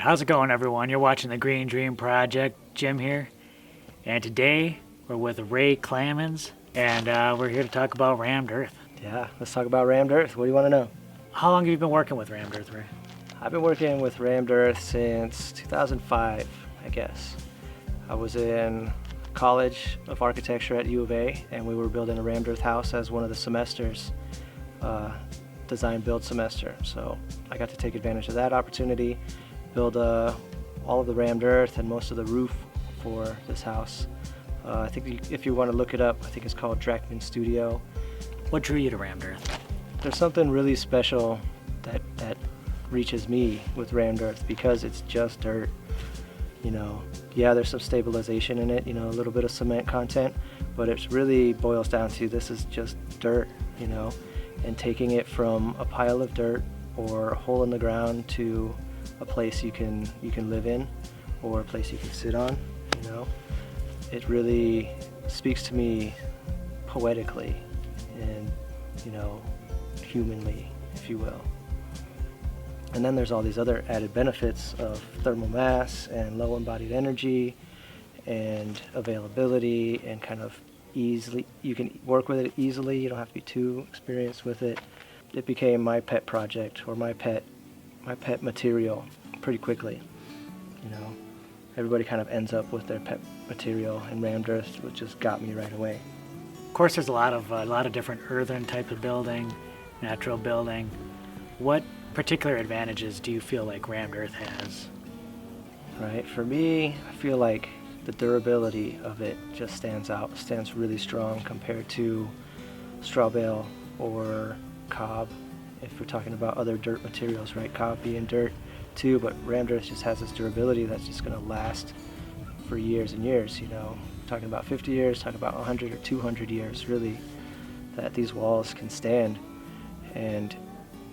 how's it going, everyone? You're watching the Green Dream Project. Jim here, and today we're with Ray Clamons, and we're here to talk about rammed earth. Yeah, let's talk about rammed earth. What do you want to know? How long have you been working with rammed earth, Ray? I've been working with rammed earth since 2005, I guess. I was in College of Architecture at U of A, and we were building a rammed earth house as one of the semesters, design build semester. So I got to take advantage of that opportunity, build all of the rammed earth and most of the roof for this house. I think if you want to look it up, I think it's called Drachman Studio. What drew you to rammed earth? There's something really special that reaches me with rammed earth because it's just dirt. You know, yeah, there's some stabilization in it, you know, a little bit of cement content, but it really boils down to this is just dirt, you know, and taking it from a pile of dirt or a hole in the ground to a place you can live in or a place you can sit on, you know. It really speaks to me poetically and, you know, humanly, if you will. And then there's all these other added benefits of thermal mass and low embodied energy and availability and kind of easily, you can work with it easily, you don't have to be too experienced with it. It became my pet project or my pet material pretty quickly. You know, everybody kind of ends up with their pet material, and rammed earth, which just got me right away. Of course, there's a lot of different earthen type of building, natural building. What particular advantages do you feel like rammed earth has? Right, for me, I feel like the durability of it just stands really strong compared to straw bale or cob, if we're talking about other dirt materials, right? Cob being dirt too, but rammed earth just has this durability that's just going to last for years and years, you know. Talking about 50 years, talking about 100 or 200 years, really, that these walls can stand. And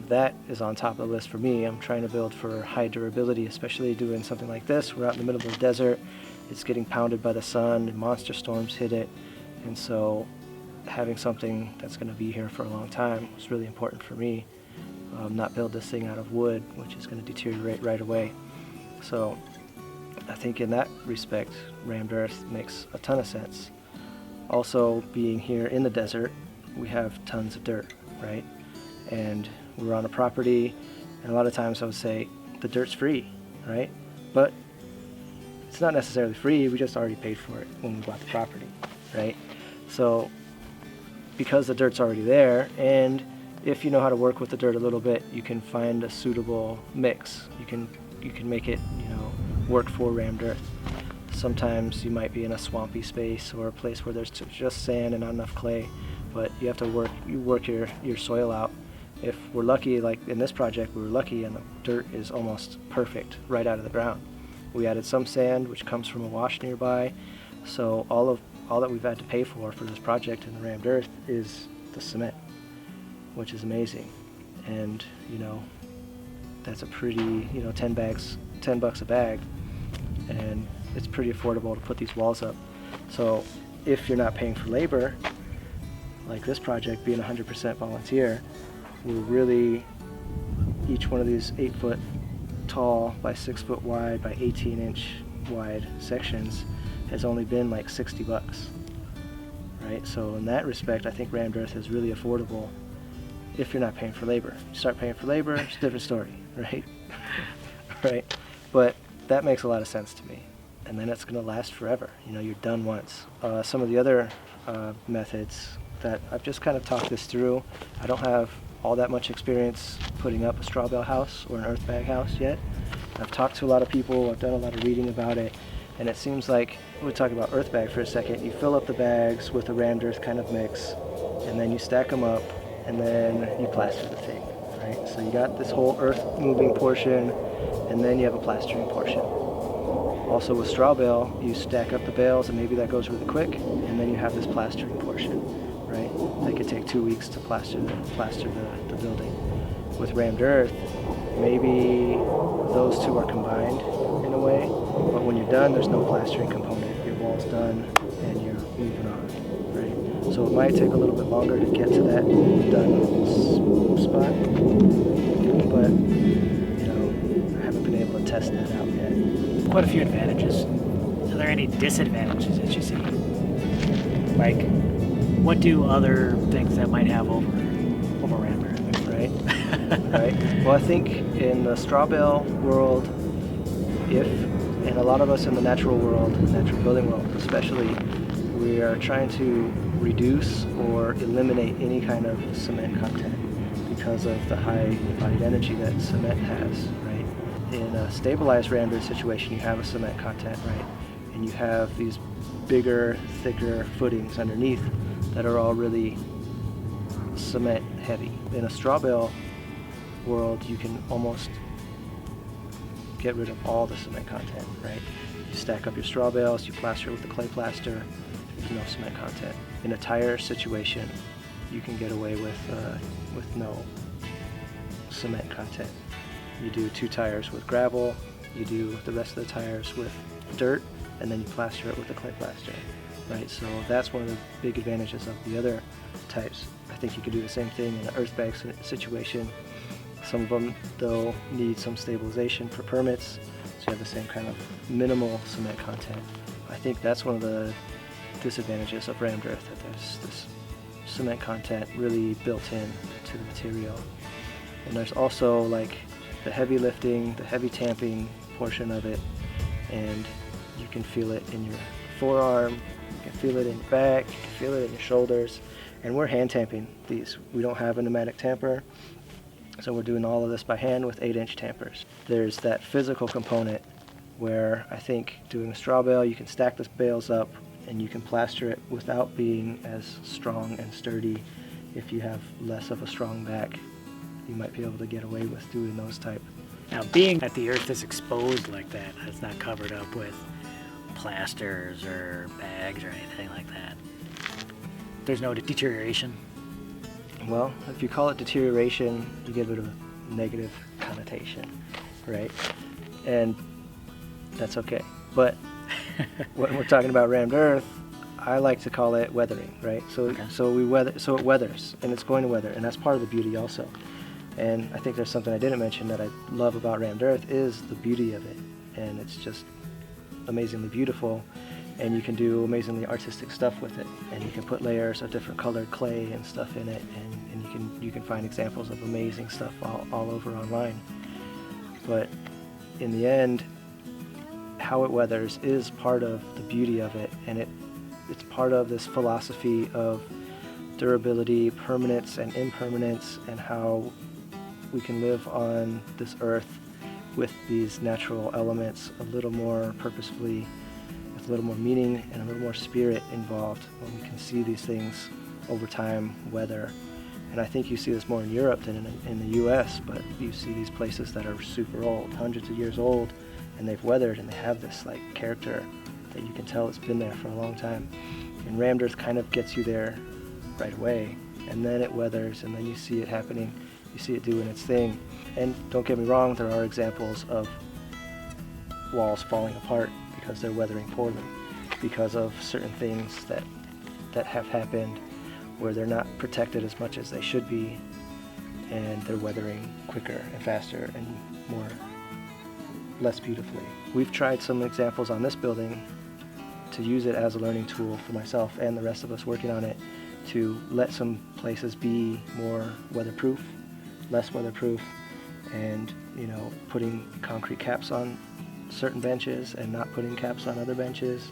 that is on top of the list for me. I'm trying to build for high durability, especially doing something like this. We're out in the middle of the desert. It's getting pounded by the sun, and monster storms hit it. And so having something that's going to be here for a long time was really important for me. Not build this thing out of wood, which is going to deteriorate right away. So I think in that respect, rammed earth makes a ton of sense. Also, being here in the desert, we have tons of dirt, right? And we're on a property, and a lot of times I would say the dirt's free, right? But it's not necessarily free, we just already paid for it when we bought the property, right? So because the dirt's already there, and if you know how to work with the dirt a little bit, you can find a suitable mix. You can make it, you know, work for rammed earth. Sometimes you might be in a swampy space or a place where there's just sand and not enough clay, but you have to work your soil out. If we're lucky, like in this project, we were lucky and the dirt is almost perfect right out of the ground. We added some sand, which comes from a wash nearby, so all that we've had to pay for this project in the rammed earth is the cement, which is amazing. And you know, that's a pretty, you know, 10 bucks a bag, and it's pretty affordable to put these walls up. So if you're not paying for labor, like this project being 100% volunteer, we're really, each one of these 8-foot tall by 6-foot wide by 18-inch wide sections has only been like 60 bucks, right? So in that respect, I think rammed earth is really affordable if you're not paying for labor. You start paying for labor, it's a different story, right? Right? But that makes a lot of sense to me. And then it's going to last forever. You know, you're done once. Some of the other methods that I've just kind of talked this through. I don't have all that much experience putting up a straw bale house or an earth bag house yet. I've talked to a lot of people, I've done a lot of reading about it, and it seems like, we'll talk about earth bag for a second, you fill up the bags with a rammed earth kind of mix, and then you stack them up, and then you plaster the thing, right? So you got this whole earth moving portion, and then you have a plastering portion. Also with straw bale, you stack up the bales, and maybe that goes really quick, and then you have this plastering portion, right? That could take 2 weeks to plaster the building. With rammed earth, maybe those two are combined in a way, but when you're done, there's no plastering component. Your wall's done, and you're moving on, right? So it might take a little bit longer to get to that done spot, but you know, I haven't been able to test figuring that out yet. Quite a few advantages. Are there any disadvantages that you see? Like, what do other things that might have over rammed earth? Right? Right. Well, I think in the straw bale world, and a lot of us in the natural world, natural building world especially, we are trying to reduce or eliminate any kind of cement content because of the high embodied energy that cement has, right? In a stabilized rammed earth situation, you have a cement content, right? And you have these bigger, thicker footings underneath that are all really cement heavy. In a straw bale world, you can almost get rid of all the cement content, right? You stack up your straw bales, you plaster it with the clay plaster, there's no cement content. In a tire situation, you can get away with no cement content. You do 2 tires with gravel, you do the rest of the tires with dirt, and then you plaster it with the clay plaster, right? So that's one of the big advantages of the other types. I think you could do the same thing in an earth bag situation. Some of them, though, need some stabilization for permits, so you have the same kind of minimal cement content. I think that's one of the disadvantages of rammed earth, that there's this cement content really built in to the material. And there's also like the heavy lifting, the heavy tamping portion of it, and you can feel it in your forearm, you can feel it in your back, you can feel it in your shoulders, and we're hand tamping these. We don't have a pneumatic tamper, so we're doing all of this by hand with 8-inch tampers. There's that physical component where I think doing a straw bale, you can stack the bales up and you can plaster it without being as strong and sturdy. If you have less of a strong back, you might be able to get away with doing those type. Now, being that the earth is exposed like that, it's not covered up with plasters or bags or anything like that, there's no deterioration. Well, if you call it deterioration, you give it a negative connotation, right? And that's okay. But when we're talking about rammed earth, I like to call it weathering, right? So it weathers, and it's going to weather, and that's part of the beauty also. And I think there's something I didn't mention that I love about rammed earth is the beauty of it, and it's just amazingly beautiful, and you can do amazingly artistic stuff with it, and you can put layers of different colored clay and stuff in it, and you can find examples of amazing stuff all over online. But in the end, how it weathers is part of the beauty of it, and it's part of this philosophy of durability, permanence, and impermanence, and how we can live on this earth with these natural elements a little more purposefully, with a little more meaning and a little more spirit involved, when we can see these things over time weather. And I think you see this more in Europe than in the US, but you see these places that are super old, hundreds of years old, and they've weathered, and they have this like character that you can tell it's been there for a long time. And rammed earth kind of gets you there right away, and then it weathers, and then you see it happening, you see it doing its thing. And don't get me wrong, there are examples of walls falling apart because they're weathering poorly, because of certain things that have happened where they're not protected as much as they should be, and they're weathering quicker and faster and less beautifully. We've tried some examples on this building to use it as a learning tool for myself and the rest of us working on it, to let some places be more weatherproof, less weatherproof, and putting concrete caps on certain benches and not putting caps on other benches,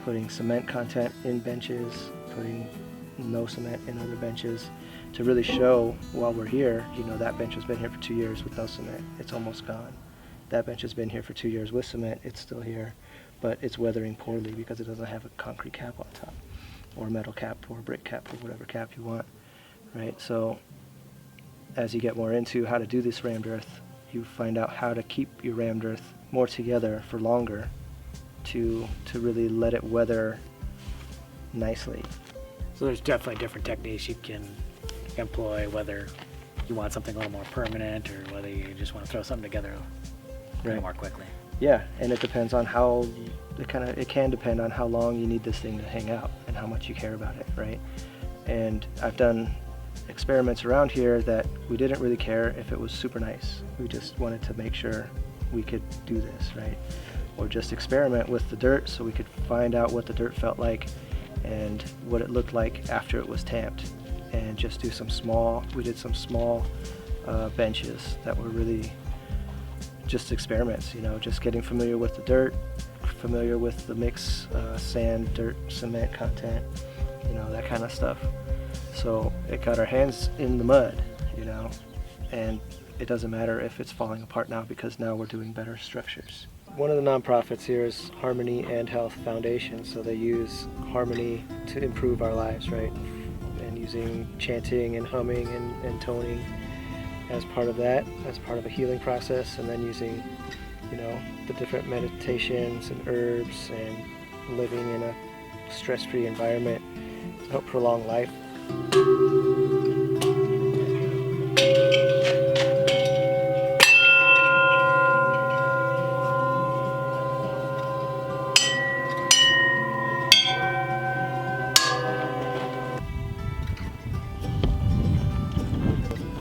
putting cement content in benches, putting no cement in other benches, to really show while we're here, that bench has been here for 2 years with no cement, it's almost gone. That bench has been here for 2 years with cement, it's still here, but it's weathering poorly because it doesn't have a concrete cap on top, or a metal cap, or a brick cap, or whatever cap you want, right? So as you get more into how to do this rammed earth, you find out how to keep your rammed earth more together for longer, to really let it weather nicely. So there's definitely different techniques you can employ, whether you want something a little more permanent or whether you just want to throw something together a little more quickly. Yeah, and it depends on how, it can depend on how long you need this thing to hang out and how much you care about it, right? And I've done experiments around here that we didn't really care if it was super nice. We just wanted to make sure we could do this, right? Or just experiment with the dirt so we could find out what the dirt felt like and what it looked like after it was tamped, and just do some small, we did some small benches that were really just experiments, you know, just getting familiar with the dirt, familiar with the mix, sand, dirt, cement content, you know, that kind of stuff. So it got our hands in the mud, you know, and it doesn't matter if it's falling apart now because now we're doing better structures. One of the nonprofits here is Harmony and Health Foundation, so they use harmony to improve our lives, right? And using chanting and humming and toning as part of that, as part of a healing process, and then using, you know, the different meditations and herbs and living in a stress-free environment to help prolong life.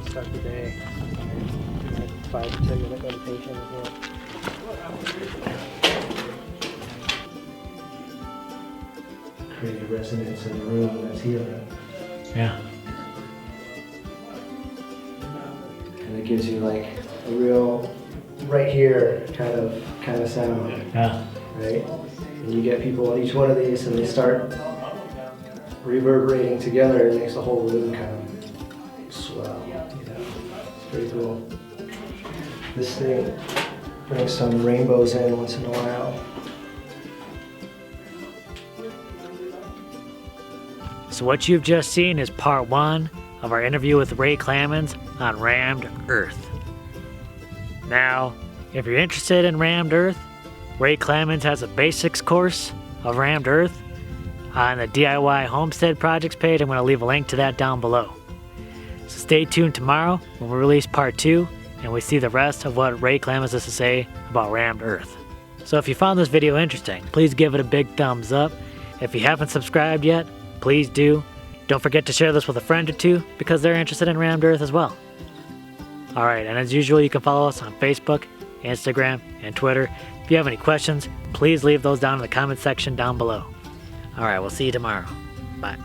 Start the day and 5 to 10 minute meditation as well. Create a resonance in the room that's healing. Yeah. And it gives you like a real right here kind of sound, Yeah. right? And you get people on each one of these and they start reverberating together. It makes the whole room kind of swell. You know? It's pretty cool. This thing brings some rainbows in once in a while. So what you've just seen is part 1 of our interview with Ray Clamons on rammed earth. Now, if you're interested in rammed earth, Ray Clamons has a basics course of rammed earth on the DIY homestead projects page. I'm going to leave a link to that down below. So stay tuned tomorrow when we release part 2 and we see the rest of what Ray Clamons has to say about rammed earth. So if you found this video interesting, please give it a big thumbs up. If you haven't subscribed yet, please do. Don't forget to share this with a friend or two because they're interested in rammed earth as well. Alright, and as usual, you can follow us on Facebook, Instagram, and Twitter. If you have any questions, please leave those down in the comment section down below. Alright, we'll see you tomorrow. Bye.